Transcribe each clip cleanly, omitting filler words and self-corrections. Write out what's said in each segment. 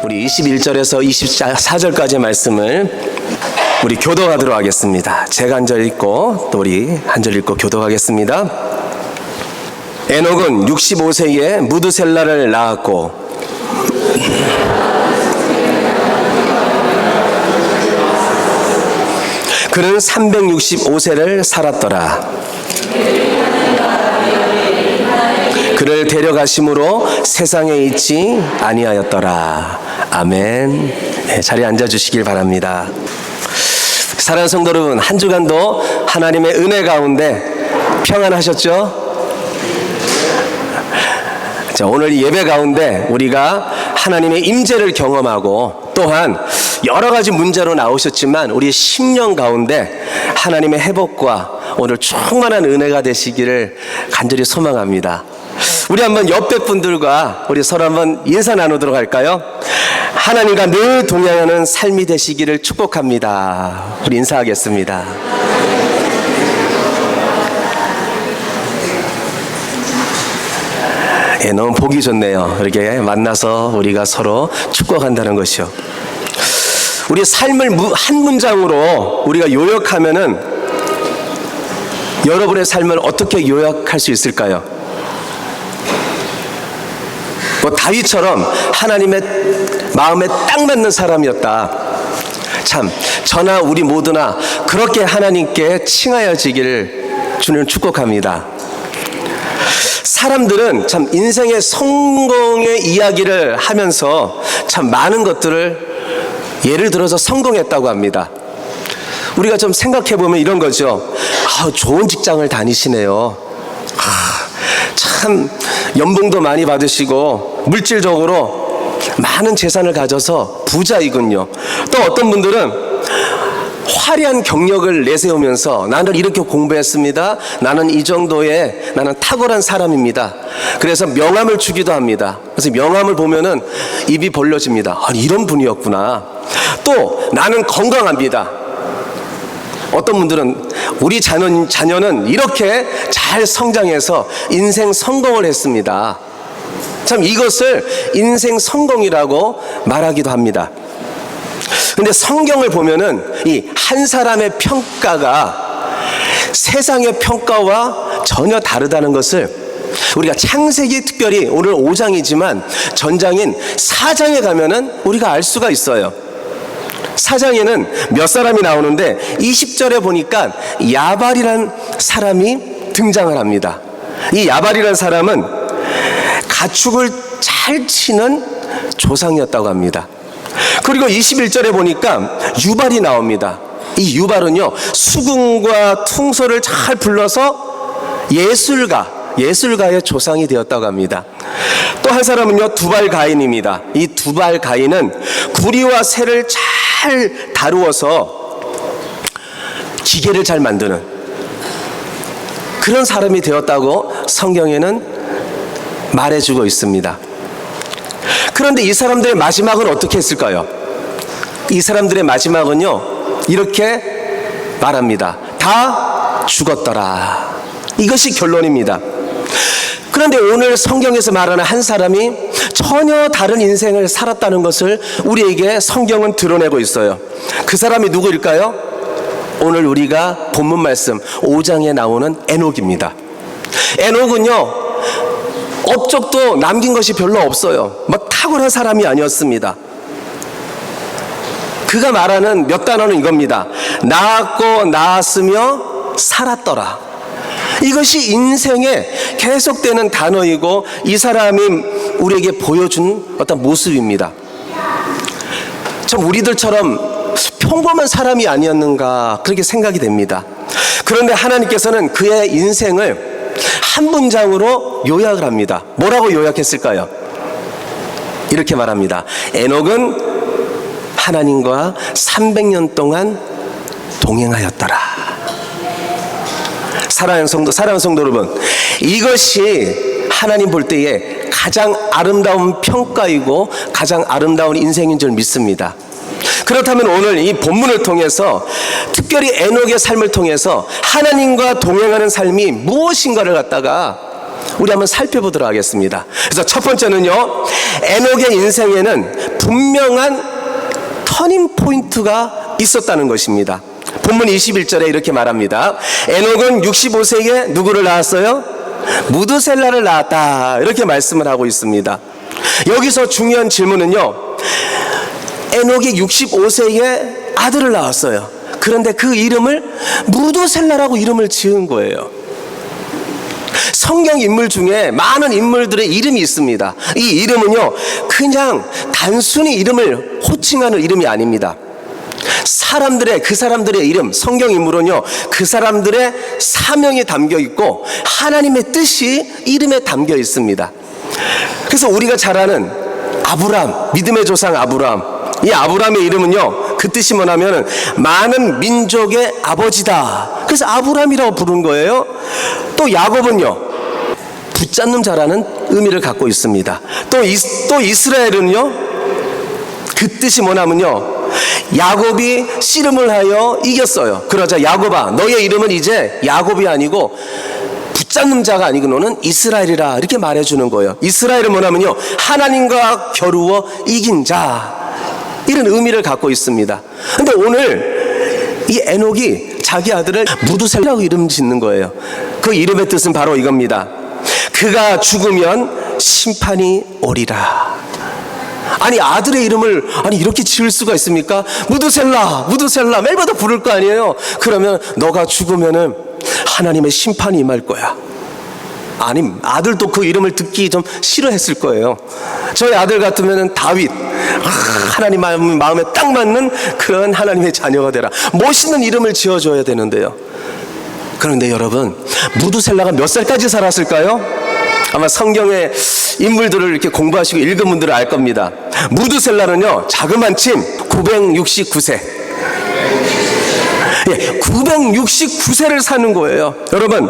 우리 21절에서 24절까지의 말씀을 우리 교독하도록 하겠습니다. 제가 한 절 읽고 또 우리 한 절 읽고 교독하겠습니다. 에녹은 65세에 무드셀라를 낳았고 그는 365세를 살았더라. 그를 데려가심으로 세상에 있지 아니하였더라. 아멘. 네, 자리에 앉아주시길 바랍니다. 사랑하는 성도 여러분, 한 주간도 하나님의 은혜 가운데 평안하셨죠? 자, 오늘 이 예배 가운데 우리가 하나님의 임재를 경험하고 또한 여러 가지 문제로 나오셨지만 우리의 심령 가운데 하나님의 회복과 오늘 충만한 은혜가 되시기를 간절히 소망합니다. 우리 한번 옆에 분들과 우리 서로 한번 인사 나누도록 할까요? 하나님과 늘 동행하는 삶이 되시기를 축복합니다. 우리 인사하겠습니다. 예, 너무 보기 좋네요. 이렇게 만나서 우리가 서로 축복한다는 것이요. 우리 삶을 한 문장으로 우리가 요약하면은 여러분의 삶을 어떻게 요약할 수 있을까요? 뭐 다윗처럼 하나님의 마음에 딱 맞는 사람이었다. 참 저나 우리 모두나 그렇게 하나님께 칭하여지기를 주님 축복합니다. 사람들은 참 인생의 성공의 이야기를 하면서 참 많은 것들을 예를 들어서 성공했다고 합니다. 우리가 좀 생각해 보면 이런 거죠. 좋은 직장을 다니시네요. 참 연봉도 많이 받으시고 물질적으로 많은 재산을 가져서 부자이군요. 또 어떤 분들은 화려한 경력을 내세우면서 나는 이렇게 공부했습니다. 나는 이 정도의 나는 탁월한 사람입니다. 그래서 명함을 주기도 합니다. 그래서 명함을 보면은 입이 벌려집니다. 이런 분이었구나. 또 나는 건강합니다. 어떤 분들은 우리 자녀는 이렇게 잘 성장해서 인생 성공을 했습니다. 참 이것을 인생 성공이라고 말하기도 합니다. 근데 성경을 보면은 이 한 사람의 평가가 세상의 평가와 전혀 다르다는 것을 우리가 창세기 특별히 오늘 5장이지만 전장인 4장에 가면은 우리가 알 수가 있어요. 4장에는 몇 사람이 나오는데 20절에 보니까 야발이라는 사람이 등장을 합니다. 이 야발이라는 사람은 가축을 잘 치는 조상이었다고 합니다. 그리고 21절에 보니까 유발이 나옵니다. 이 유발은요 수궁과 퉁소를 잘 불러서 예술가의 조상이 되었다고 합니다. 또 한 사람은요 두발가인입니다. 이 두발가인은 구리와 새를 잘 다루어서 기계를 잘 만드는 그런 사람이 되었다고 성경에는 말해주고 있습니다. 그런데 이 사람들의 마지막은 어떻게 했을까요? 이 사람들의 마지막은요 이렇게 말합니다. 다 죽었더라. 이것이 결론입니다. 그런데 오늘 성경에서 말하는 한 사람이 전혀 다른 인생을 살았다는 것을 우리에게 성경은 드러내고 있어요. 그 사람이 누구일까요? 오늘 우리가 본문 말씀 5장에 나오는 에녹입니다. 에녹은요 업적도 남긴 것이 별로 없어요. 탁월한 사람이 아니었습니다. 그가 말하는 몇 단어는 이겁니다. 낳았고 낳았으며 살았더라. 이것이 인생에 계속되는 단어이고 이 사람이 우리에게 보여준 어떤 모습입니다. 참 우리들처럼 평범한 사람이 아니었는가 그렇게 생각이 됩니다. 그런데 하나님께서는 그의 인생을 한 문장으로 요약을 합니다. 뭐라고 요약했을까요? 이렇게 말합니다. 에녹은 하나님과 300년 동안 동행하였더라. 사랑하는 성도 여러분, 이것이 하나님 볼 때에 가장 아름다운 평가이고 가장 아름다운 인생인 줄 믿습니다. 그렇다면 오늘 이 본문을 통해서 특별히 에녹의 삶을 통해서 하나님과 동행하는 삶이 무엇인가를 갖다가 우리 한번 살펴보도록 하겠습니다. 그래서 첫 번째는요, 에녹의 인생에는 분명한 터닝 포인트가 있었다는 것입니다. 본문 21절에 이렇게 말합니다. 에녹은 65세에 누구를 낳았어요? 무드셀라를 낳았다, 이렇게 말씀을 하고 있습니다. 여기서 중요한 질문은요, 에녹이 65세에 아들을 낳았어요. 그런데 그 이름을 무드셀라라고 이름을 지은 거예요. 성경 인물 중에 많은 인물들의 이름이 있습니다. 이 이름은요, 그냥 단순히 이름을 호칭하는 이름이 아닙니다. 그 사람들의 이름, 성경 인물은요, 그 사람들의 사명이 담겨 있고 하나님의 뜻이 이름에 담겨 있습니다. 그래서 우리가 잘 아는 아브람, 믿음의 조상 아브람, 이 아브람의 이름은요, 그 뜻이 뭐냐면 많은 민족의 아버지다. 그래서 아브람이라고 부른 거예요. 또 야곱은요, 붙잡는 자라는 의미를 갖고 있습니다. 또 이스라엘은요, 그 뜻이 뭐냐면요, 야곱이 씨름을 하여 이겼어요. 그러자 야곱아, 너의 이름은 이제 야곱이 아니고 붙잡는 자가 아니고 너는 이스라엘이라, 이렇게 말해주는 거예요. 이스라엘은 뭐냐면요, 하나님과 겨루어 이긴 자, 이런 의미를 갖고 있습니다. 근데 오늘 이 에녹이 자기 아들을 무드셀라라고 이름 짓는 거예요. 그 이름의 뜻은 바로 이겁니다. 그가 죽으면 심판이 오리라. 아니, 아들의 이름을 이렇게 지을 수가 있습니까? 무드셀라 매일마다 부를 거 아니에요. 그러면 너가 죽으면은 하나님의 심판이 임할 거야. 아니, 아들도 그 이름을 듣기 좀 싫어했을 거예요. 저희 아들 같으면은 다윗, 하나님 마음에 딱 맞는 그런 하나님의 자녀가 되라, 멋있는 이름을 지어줘야 되는데요. 그런데 여러분, 무드셀라가 몇 살까지 살았을까요? 아마 성경의 인물들을 이렇게 공부하시고 읽은 분들은 알 겁니다. 무드셀라는요, 자그만침 969세. 969세를 사는 거예요. 여러분,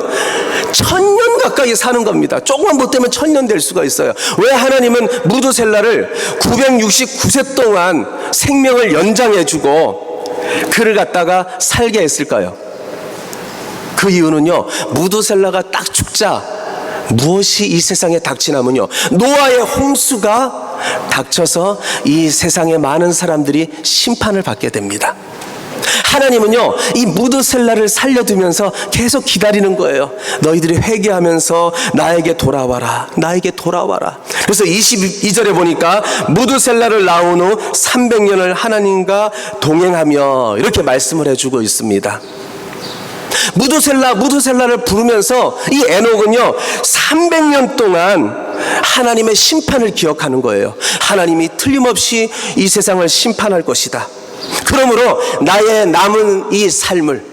1000년 가까이 사는 겁니다. 조금만 못되면 1000년 될 수가 있어요. 왜 하나님은 무드셀라를 969세 동안 생명을 연장해주고 그를 갖다가 살게 했을까요? 그 이유는요, 무드셀라가 딱 죽자 무엇이 이 세상에 닥치냐면요, 노아의 홍수가 닥쳐서 이 세상의 많은 사람들이 심판을 받게 됩니다. 하나님은요, 이 무드셀라를 살려두면서 계속 기다리는 거예요. 너희들이 회개하면서 나에게 돌아와라, 나에게 돌아와라. 그래서 22절에 보니까 무드셀라를 낳은 후 300년을 하나님과 동행하며, 이렇게 말씀을 해주고 있습니다. 무드셀라를 부르면서 이 에녹은요, 300년 동안 하나님의 심판을 기억하는 거예요. 하나님이 틀림없이 이 세상을 심판할 것이다. 그러므로 나의 남은 이 삶을,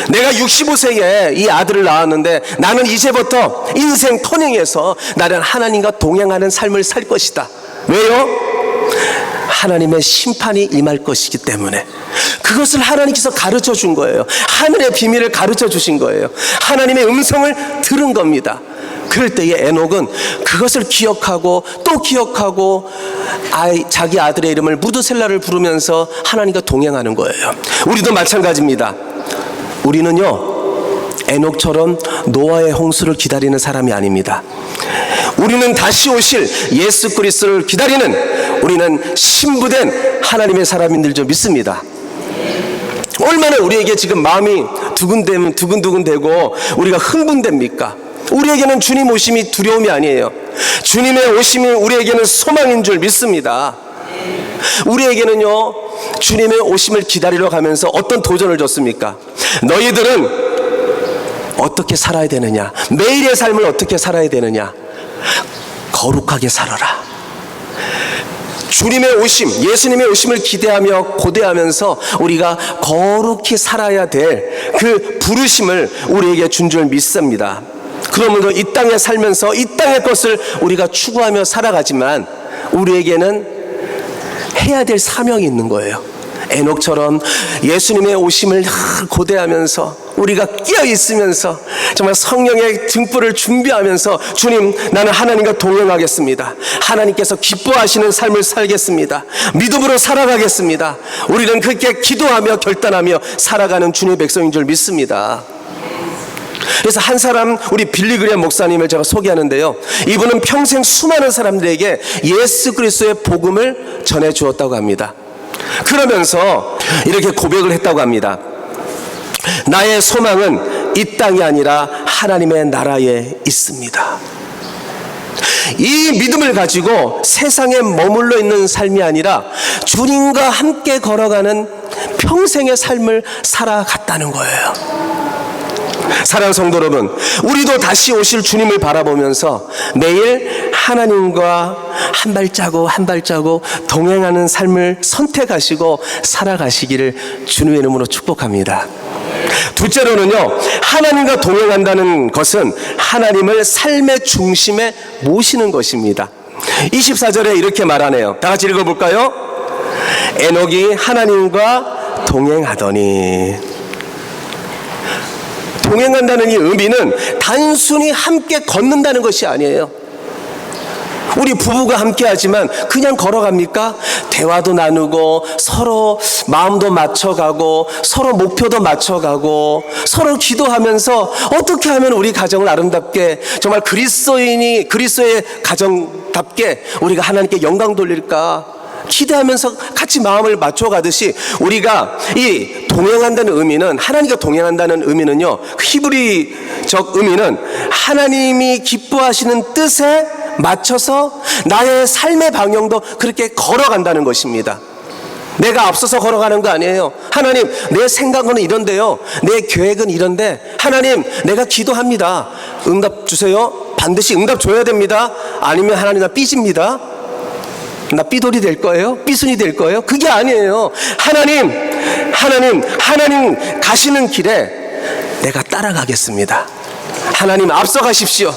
내가 65세에 이 아들을 낳았는데 나는 이제부터 인생 터닝에서 나는 하나님과 동행하는 삶을 살 것이다. 왜요? 하나님의 심판이 임할 것이기 때문에. 그것을 하나님께서 가르쳐 준 거예요. 하늘의 비밀을 가르쳐 주신 거예요. 하나님의 음성을 들은 겁니다. 그럴 때에 에녹은 그것을 기억하고 또 기억하고 자기 아들의 이름을 무드셀라를 부르면서 하나님과 동행하는 거예요. 우리도 마찬가지입니다. 우리는요, 에녹처럼 노아의 홍수를 기다리는 사람이 아닙니다. 우리는 다시 오실 예수 그리스도를 기다리는, 우리는 신부된 하나님의 사람인 줄 믿습니다. 얼마나 우리에게 지금 마음이 두근두근되고 우리가 흥분됩니까? 우리에게는 주님 오심이 두려움이 아니에요. 주님의 오심이 우리에게는 소망인 줄 믿습니다. 우리에게는요, 주님의 오심을 기다리러 가면서 어떤 도전을 줬습니까? 너희들은 어떻게 살아야 되느냐, 매일의 삶을 어떻게 살아야 되느냐, 거룩하게 살아라. 주님의 오심, 예수님의 오심을 기대하며 고대하면서 우리가 거룩히 살아야 될 그 부르심을 우리에게 준 줄 믿습니다. 그러므로 이 땅에 살면서 이 땅의 것을 우리가 추구하며 살아가지만 우리에게는 해야 될 사명이 있는 거예요. 에녹처럼 예수님의 오심을 고대하면서 우리가 끼어 있으면서 정말 성령의 등불을 준비하면서, 주님, 나는 하나님과 동행하겠습니다. 하나님께서 기뻐하시는 삶을 살겠습니다. 믿음으로 살아가겠습니다. 우리는 그렇게 기도하며 결단하며 살아가는 주님의 백성인 줄 믿습니다. 그래서 한 사람, 우리 빌리그레엄 목사님을 제가 소개하는데요, 이분은 평생 수많은 사람들에게 예수 그리스도의 복음을 전해 주었다고 합니다. 그러면서 이렇게 고백을 했다고 합니다. 나의 소망은 이 땅이 아니라 하나님의 나라에 있습니다. 이 믿음을 가지고 세상에 머물러 있는 삶이 아니라 주님과 함께 걸어가는 평생의 삶을 살아갔다는 거예요. 사랑하는 성도 여러분, 우리도 다시 오실 주님을 바라보면서 매일 하나님과 한 발자국 한 발자국 동행하는 삶을 선택하시고 살아가시기를 주님의 이름으로 축복합니다. 둘째로는요, 하나님과 동행한다는 것은 하나님을 삶의 중심에 모시는 것입니다. 24절에 이렇게 말하네요. 다 같이 읽어볼까요? 에녹이 하나님과 동행하더니. 동행한다는 이 의미는 단순히 함께 걷는다는 것이 아니에요. 우리 부부가 함께 하지만 그냥 걸어갑니까? 대화도 나누고 서로 마음도 맞춰가고 서로 목표도 맞춰가고 서로 기도하면서 어떻게 하면 우리 가정을 아름답게, 정말 그리스도의 가정답게 우리가 하나님께 영광 돌릴까 기대하면서 같이 마음을 맞춰가듯이, 우리가 이 동행한다는 의미는, 하나님과 동행한다는 의미는요, 히브리적 의미는 하나님이 기뻐하시는 뜻에 맞춰서 나의 삶의 방향도 그렇게 걸어간다는 것입니다. 내가 앞서서 걸어가는 거 아니에요. 하나님, 내 생각은 이런데요, 내 계획은 이런데 하나님, 내가 기도합니다. 응답 주세요. 반드시 응답 줘야 됩니다. 아니면 하나님, 나 삐집니다. 나 삐돌이 될 거예요? 삐순이 될 거예요? 그게 아니에요. 하나님 가시는 길에 내가 따라가겠습니다. 하나님 앞서가십시오.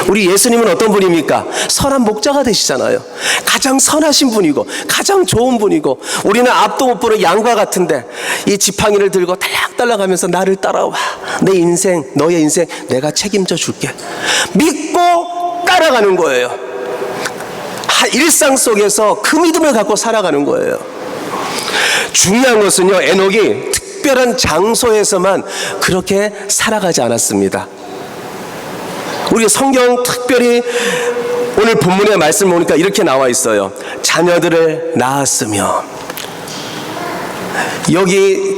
우리 예수님은 어떤 분입니까? 선한 목자가 되시잖아요. 가장 선하신 분이고 가장 좋은 분이고, 우리는 앞도 못 보는 양과 같은데 이 지팡이를 들고 달락달락하면서 나를 따라와. 내 인생, 너의 인생 내가 책임져 줄게. 믿고 따라가는 거예요. 일상 속에서 그 믿음을 갖고 살아가는 거예요. 중요한 것은요, 에녹이 특별한 장소에서만 그렇게 살아가지 않았습니다. 우리 성경 특별히 오늘 본문의 말씀을 보니까 이렇게 나와 있어요. 자녀들을 낳았으며. 여기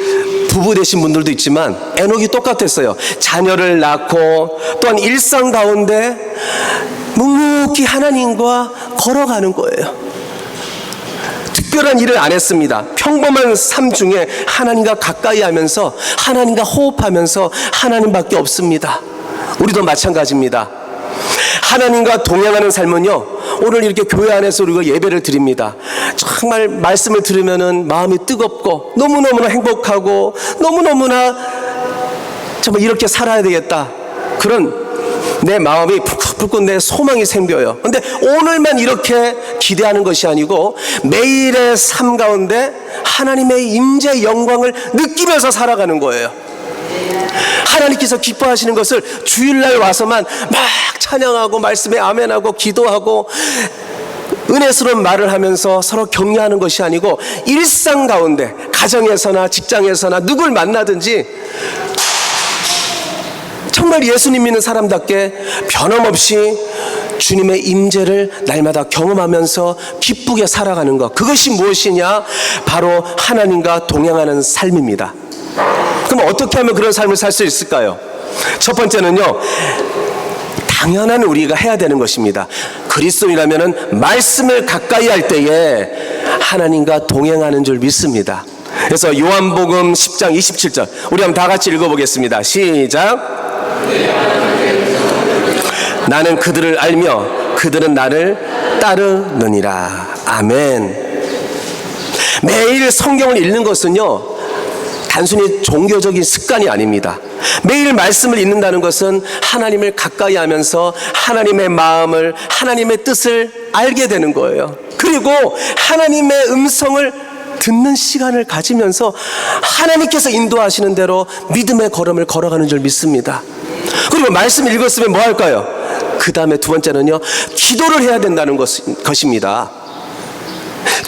부부 되신 분들도 있지만 에녹이 똑같았어요. 자녀를 낳고 또한 일상 가운데 묵묵히 하나님과 걸어가는 거예요. 특별한 일을 안 했습니다. 평범한 삶 중에 하나님과 가까이 하면서 하나님과 호흡하면서 하나님밖에 없습니다. 우리도 마찬가지입니다. 하나님과 동행하는 삶은요, 오늘 이렇게 교회 안에서 우리가 예배를 드립니다. 정말 말씀을 들으면은 마음이 뜨겁고 너무너무나 행복하고 너무너무나 정말 이렇게 살아야 되겠다, 그런 내 마음이 불끈 내 소망이 생겨요. 근데 오늘만 이렇게 기대하는 것이 아니고 매일의 삶 가운데 하나님의 임재 영광을 느끼면서 살아가는 거예요. 하나님께서 기뻐하시는 것을 주일날 와서만 막 찬양하고 말씀에 아멘하고 기도하고 은혜스러운 말을 하면서 서로 격려하는 것이 아니고, 일상 가운데 가정에서나 직장에서나 누굴 만나든지 정말 예수님 믿는 사람답게 변함없이 주님의 임재를 날마다 경험하면서 기쁘게 살아가는 것, 그것이 무엇이냐? 바로 하나님과 동행하는 삶입니다. 그럼 어떻게 하면 그런 삶을 살 수 있을까요? 첫 번째는요, 당연한 우리가 해야 되는 것입니다. 그리스도인이라면 말씀을 가까이 할 때에 하나님과 동행하는 줄 믿습니다. 그래서 요한복음 10장 27절 우리 한번 다 같이 읽어보겠습니다. 시작. 나는 그들을 알며 그들은 나를 따르느니라. 아멘. 매일 성경을 읽는 것은요, 단순히 종교적인 습관이 아닙니다. 매일 말씀을 읽는다는 것은 하나님을 가까이 하면서 하나님의 마음을, 하나님의 뜻을 알게 되는 거예요. 그리고 하나님의 음성을 듣는 시간을 가지면서 하나님께서 인도하시는 대로 믿음의 걸음을 걸어가는 줄 믿습니다. 그리고 말씀을 읽었으면 뭐 할까요? 그 다음에 두 번째는요, 기도를 해야 된다는 것입니다.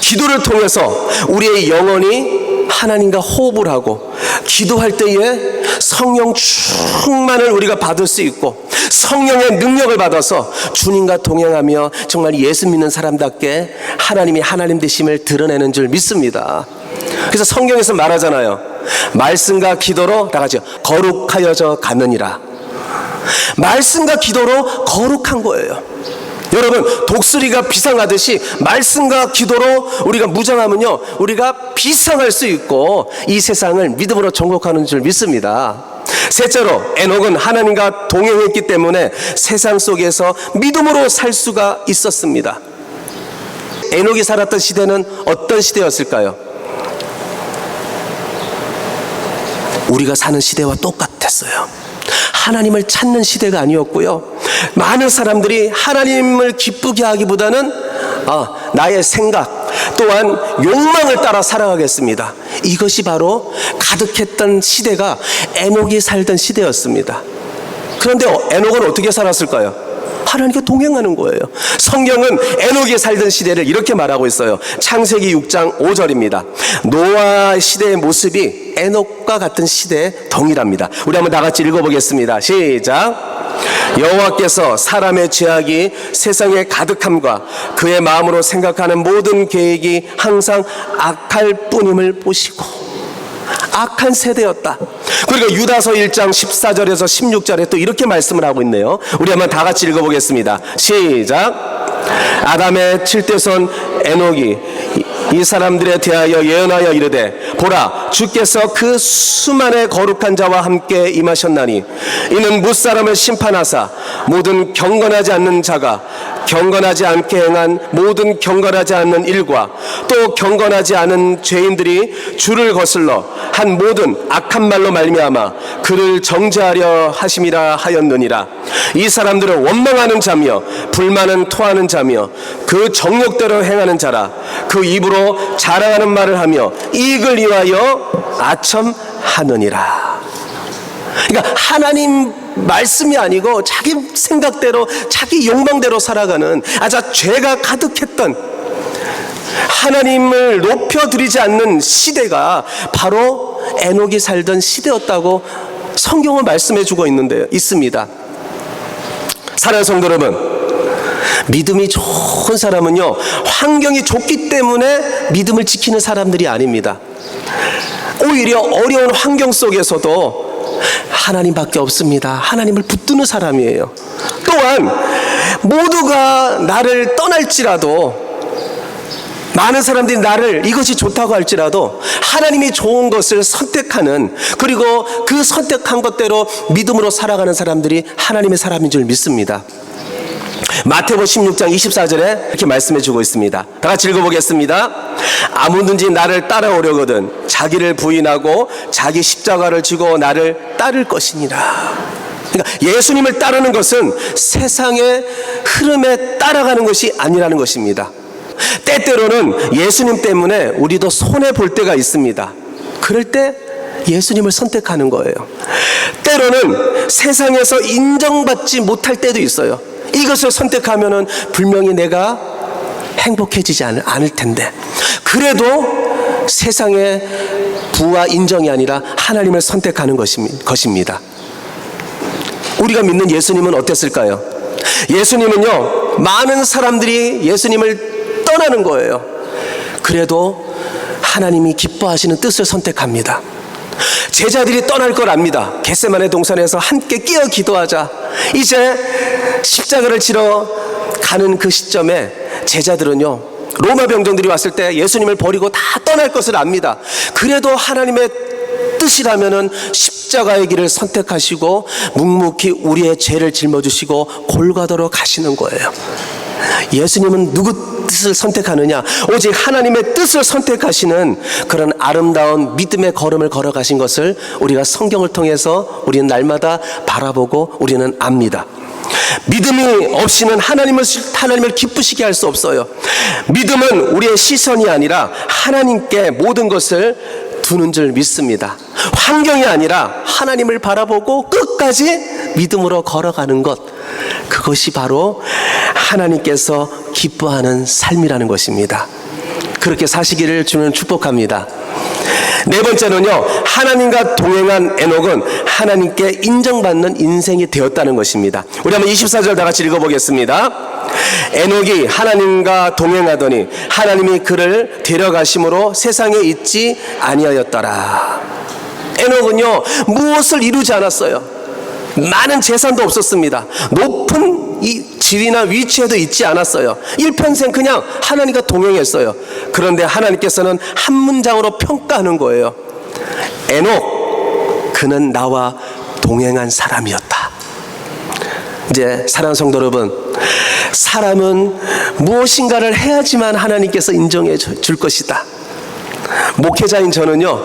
기도를 통해서 우리의 영혼이 하나님과 호흡을 하고 기도할 때에 성령 충만을 우리가 받을 수 있고 성령의 능력을 받아서 주님과 동행하며 정말 예수 믿는 사람답게 하나님이 하나님 되심을 드러내는 줄 믿습니다. 그래서 성경에서 말하잖아요. 말씀과 기도로 다 같이 거룩하여져 가느니라. 말씀과 기도로 거룩한 거예요. 여러분, 독수리가 비상하듯이 말씀과 기도로 우리가 무장하면요, 우리가 비상할 수 있고 이 세상을 믿음으로 정복하는 줄 믿습니다. 셋째로, 에녹은 하나님과 동행했기 때문에 세상 속에서 믿음으로 살 수가 있었습니다. 에녹이 살았던 시대는 어떤 시대였을까요? 우리가 사는 시대와 똑같았어요. 하나님을 찾는 시대가 아니었고요, 많은 사람들이 하나님을 기쁘게 하기보다는 나의 생각 또한 욕망을 따라 살아가겠습니다. 이것이 바로 가득했던 시대가 에녹이 살던 시대였습니다. 그런데 에녹은 어떻게 살았을까요? 하나님과 동행하는 거예요. 성경은 에녹이 살던 시대를 이렇게 말하고 있어요. 창세기 6장 5절입니다. 노아 시대의 모습이 에녹과 같은 시대에 동일합니다. 우리 한번 다 같이 읽어보겠습니다. 시작. 여호와께서 사람의 죄악이 세상에 가득함과 그의 마음으로 생각하는 모든 계획이 항상 악할 뿐임을 보시고. 악한 세대였다. 그리고 유다서 1장 14절에서 16절에 또 이렇게 말씀을 하고 있네요. 우리 한번 다 같이 읽어보겠습니다. 시작. 아담의 7대손 에녹이 이 사람들에 대하여 예언하여 이르되, 보라, 주께서 그 수만의 거룩한 자와 함께 임하셨나니 이는 무사람을 심판하사 모든 경건하지 않는 자가 경건하지 않게 행한 모든 경건하지 않는 일과 또 경건하지 않은 죄인들이 주를 거슬러 한 모든 악한 말로 말미암아 그를 정죄하려 하심이라 하였느니라. 이 사람들은 원망하는 자며 불만은 토하는 자며 그 정욕대로 행하는 자라. 그 입으로 자랑하는 말을 하며 이익을 위하여 아첨하느니라. 그러니까 하나님 말씀이 아니고 자기 생각대로 자기 욕망대로 살아가는 아주 죄가 가득했던, 하나님을 높여드리지 않는 시대가 바로 에녹이 살던 시대였다고 성경은 말씀해주고 있습니다. 사랑하는 성도 여러분, 믿음이 좋은 사람은요, 환경이 좋기 때문에 믿음을 지키는 사람들이 아닙니다. 오히려 어려운 환경 속에서도 하나님밖에 없습니다. 하나님을 붙드는 사람이에요. 또한 모두가 나를 떠날지라도, 많은 사람들이 나를 이것이 좋다고 할지라도 하나님이 좋은 것을 선택하는, 그리고 그 선택한 것대로 믿음으로 살아가는 사람들이 하나님의 사람인 줄 믿습니다. 마태복음 16장 24절에 이렇게 말씀해 주고 있습니다. 다 같이 읽어보겠습니다. 아무든지 나를 따라오려거든 자기를 부인하고 자기 십자가를 지고 나를 따를 것이니라. 그러니까 예수님을 따르는 것은 세상의 흐름에 따라가는 것이 아니라는 것입니다. 때때로는 예수님 때문에 우리도 손해볼 때가 있습니다. 그럴 때 예수님을 선택하는 거예요. 때로는 세상에서 인정받지 못할 때도 있어요. 이것을 선택하면은 분명히 내가 행복해지지 않을 텐데, 그래도 세상의 부와 인정이 아니라 하나님을 선택하는 것입니다. 우리가 믿는 예수님은 어땠을까요? 예수님은요, 많은 사람들이 예수님을 떠나는 거예요. 그래도 하나님이 기뻐하시는 뜻을 선택합니다. 제자들이 떠날 걸 압니다. 겟세마네 동산에서 함께 끼어 기도하자. 이제 십자가를 지러 가는 그 시점에 제자들은요, 로마 병정들이 왔을 때 예수님을 버리고 다 떠날 것을 압니다. 그래도 하나님의 뜻이라면은 십자가의 길을 선택하시고 묵묵히 우리의 죄를 짊어지시고 골고다로 가시는 거예요. 예수님은 누구 뜻을 선택하느냐? 오직 하나님의 뜻을 선택하시는 그런 아름다운 믿음의 걸음을 걸어가신 것을 우리가 성경을 통해서 우리는 날마다 바라보고 우리는 압니다. 믿음이 없이는 하나님을 기쁘시게 할 수 없어요. 믿음은 우리의 시선이 아니라 하나님께 모든 것을 두는 줄 믿습니다. 환경이 아니라 하나님을 바라보고 끝까지 믿음으로 걸어가는 것, 그것이 바로 하나님께서 기뻐하는 삶이라는 것입니다. 그렇게 사시기를 주는 축복합니다. 네 번째는요, 하나님과 동행한 에녹은 하나님께 인정받는 인생이 되었다는 것입니다. 우리 한번 24절 다 같이 읽어보겠습니다. 에녹이 하나님과 동행하더니 하나님이 그를 데려가심으로 세상에 있지 아니하였더라. 에녹은요, 무엇을 이루지 않았어요. 많은 재산도 없었습니다. 높은 이 지위나 위치에도 있지 않았어요. 일평생 그냥 하나님과 동행했어요. 그런데 하나님께서는 한 문장으로 평가하는 거예요. 에녹, 그는 나와 동행한 사람이었다. 이제 사랑하는 성도 여러분, 사람은 무엇인가를 해야지만 하나님께서 인정해 줄 것이다. 목회자인 저는요,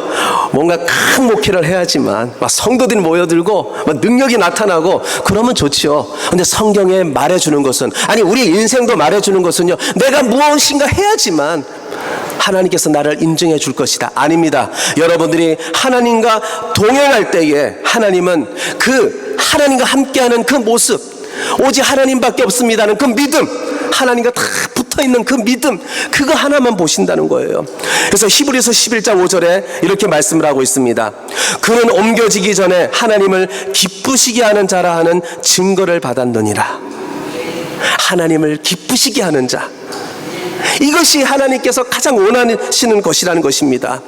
뭔가 큰 목회를 해야지만 막 성도들이 모여들고 막 능력이 나타나고 그러면 좋지요. 근데 성경에 말해주는 것은, 아니 우리 인생도 말해주는 것은요, 내가 무엇인가 해야지만 하나님께서 나를 인정해 줄 것이다. 아닙니다. 여러분들이 하나님과 동행할 때에 하나님은 그 하나님과 함께하는 그 모습, 오직 하나님밖에 없습니다는 그 믿음, 하나님과 다 붙어있는 그 믿음, 그거 하나만 보신다는 거예요. 그래서 히브리서 11장 5절에 이렇게 말씀을 하고 있습니다. 그는 옮겨지기 전에 하나님을 기쁘시게 하는 자라 하는 증거를 받았느니라. 하나님을 기쁘시게 하는 자, 이것이 하나님께서 가장 원하시는 것이라는 것입니다.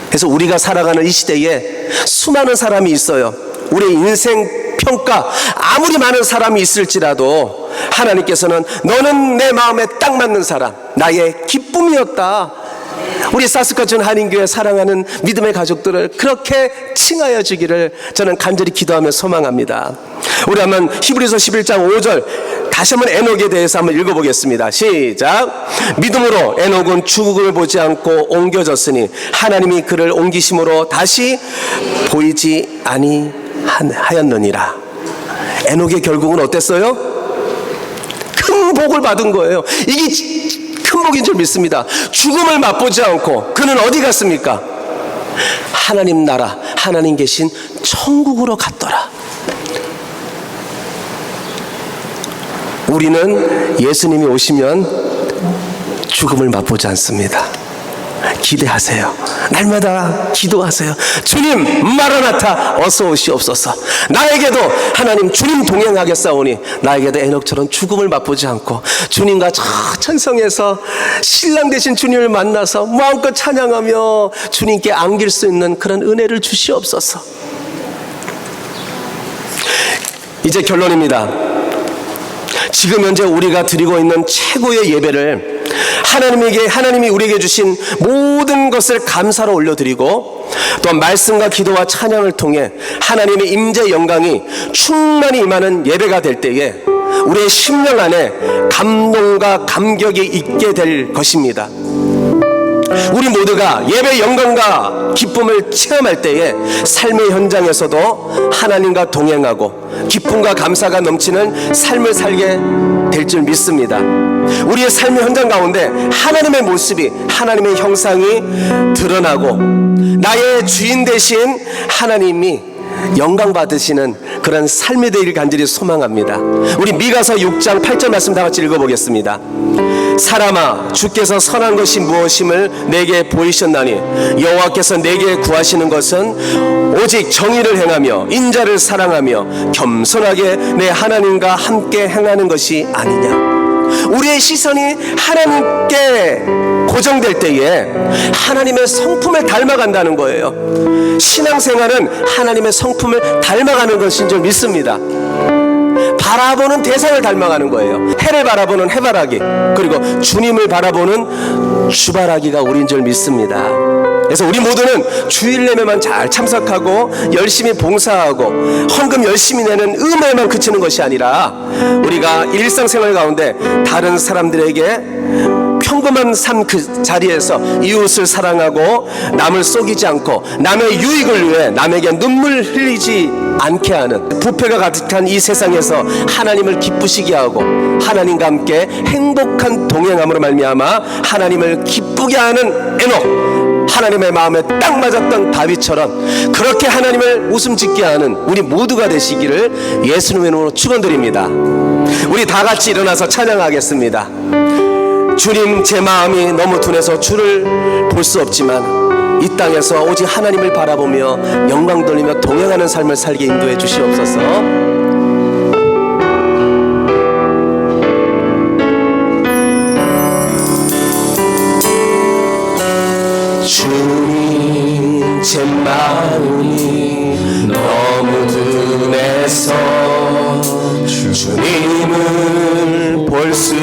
그래서 우리가 살아가는 이 시대에 수많은 사람이 있어요. 우리 인생 평가 아무리 많은 사람이 있을지라도 하나님께서는 너는 내 마음에 딱 맞는 사람, 나의 기쁨이었다. 우리 사스카촌 한인교회 사랑하는 믿음의 가족들을 그렇게 칭하여 주기를 저는 간절히 기도하며 소망합니다. 우리 한번 히브리서 11장 5절 다시 한번 에녹에 대해서 한번 읽어보겠습니다. 시작. 믿음으로 에녹은 죽음을 보지 않고 옮겨졌으니 하나님이 그를 옮기심으로 다시 보이지 아니하였느니라. 에녹의 결국은 어땠어요? 큰 복을 받은 거예요. 이게 큰 복인 줄 믿습니다. 죽음을 맛보지 않고 그는 어디 갔습니까? 하나님 나라, 하나님 계신 천국으로 갔더라. 우리는 예수님이 오시면 죽음을 맛보지 않습니다. 기대하세요. 날마다 기도하세요. 주님 마라나타 어서 오시옵소서. 나에게도 하나님 주님 동행하겠사오니 나에게도 에녹처럼 죽음을 맛보지 않고 주님과 저 천성에서 신랑 되신 주님을 만나서 마음껏 찬양하며 주님께 안길 수 있는 그런 은혜를 주시옵소서. 이제 결론입니다. 지금 현재 우리가 드리고 있는 최고의 예배를 하나님이 우리에게 주신 모든 것을 감사로 올려드리고 또한 말씀과 기도와 찬양을 통해 하나님의 임재 영광이 충만히 임하는 예배가 될 때에 우리의 심령 안에 감동과 감격이 있게 될 것입니다. 우리 모두가 예배 영광과 기쁨을 체험할 때에 삶의 현장에서도 하나님과 동행하고 기쁨과 감사가 넘치는 삶을 살게 될 줄 믿습니다. 우리의 삶의 현장 가운데 하나님의 모습이, 하나님의 형상이 드러나고 나의 주인 되신 하나님이 영광 받으시는 그런 삶이 되기를 간절히 소망합니다. 우리 미가서 6장 8절 말씀 다 같이 읽어보겠습니다. 사람아, 주께서 선한 것이 무엇임을 내게 보이셨나니 여호와께서 내게 구하시는 것은 오직 정의를 행하며 인자를 사랑하며 겸손하게 내 하나님과 함께 행하는 것이 아니냐. 우리의 시선이 하나님께 고정될 때에 하나님의 성품을 닮아간다는 거예요. 신앙생활은 하나님의 성품을 닮아가는 것인 줄 믿습니다. 바라보는 대상을 닮아가는 거예요. 해를 바라보는 해바라기, 그리고 주님을 바라보는 주바라기가 우리인 줄 믿습니다. 그래서 우리 모두는 주일 예배만 잘 참석하고 열심히 봉사하고 헌금 열심히 내는 음에만 그치는 것이 아니라 우리가 일상생활 가운데 다른 사람들에게 평범한 삶 그 자리에서 이웃을 사랑하고 남을 속이지 않고 남의 유익을 위해 남에게 눈물 흘리지 않게 하는, 부패가 가득한 이 세상에서 하나님을 기쁘시게 하고 하나님과 함께 행복한 동행함으로 말미암아 하나님을 기쁘게 하는 에녹, 하나님의 마음에 딱 맞았던 다윗처럼 그렇게 하나님을 웃음 짓게 하는 우리 모두가 되시기를 예수님의 이름으로 축원드립니다. 우리 다 같이 일어나서 찬양하겠습니다. 주님, 제 마음이 너무 둔해서 주를 볼 수 없지만 이 땅에서 오직 하나님을 바라보며 영광 돌리며 동행하는 삶을 살게 인도해 주시옵소서. 주님, 제 마음이 너무 둔해서 주님을 볼 수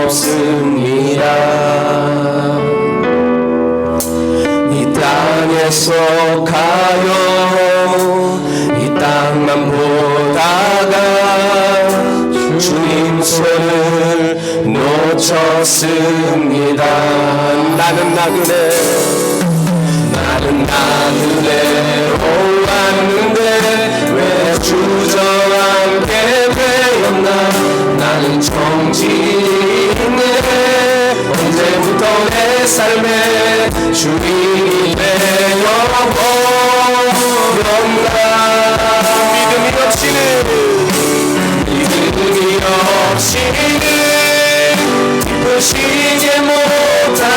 없습니다. 이 땅에서 가요, 이 땅만 보다가 주님 손을 놓쳤습니다. 나는 나그네로 왔는데 왜 주저앉게 되었나. 나는 정직이네. 언제부터 내 삶에 주인이 되어버렸나. 믿음이 없이는 기쁘시게 못하나니.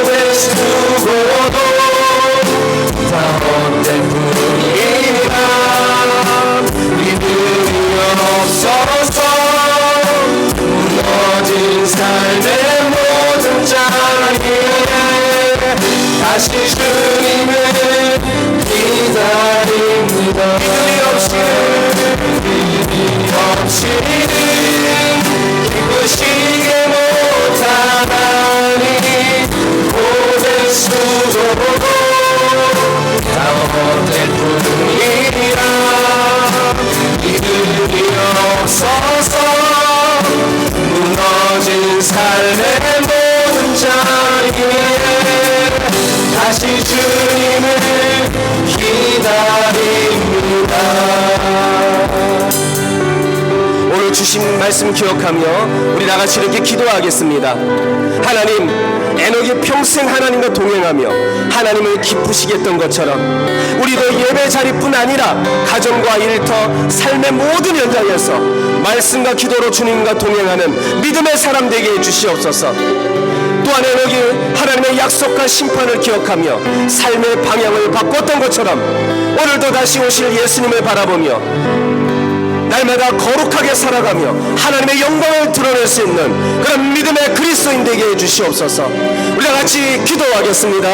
고백수고도 다 헛될 뿐이라. 믿음이 없어서 무너진 삶의 모든 자리에 다시 주님을 기다립니다. 믿음이 없이는 기쁘시게 못하나니. 고백수고도 다 헛될 뿐이라. 믿음이 없어서 무너진 삶의 모든 자리에 다시 주님을 기다립니다. 오늘 주신 말씀 기억하며 우리 나같이 이렇게 기도하겠습니다. 하나님, 에녹이 평생 하나님과 동행하며 하나님을 기쁘시게 했던 것처럼 우리도 예배 자리뿐 아니라 가정과 일터, 삶의 모든 현장에서 말씀과 기도로 주님과 동행하는 믿음의 사람 되게 해주시옵소서. 또한 에녹이 하나님의 약속과 심판을 기억하며 삶의 방향을 바꿨던 것처럼 오늘도 다시 오실 예수님을 바라보며 날마다 거룩하게 살아가며 하나님의 영광을 드러낼 수 있는 그런 믿음의 그리스도인 되게 해주시옵소서. 우리 다 같이 기도하겠습니다.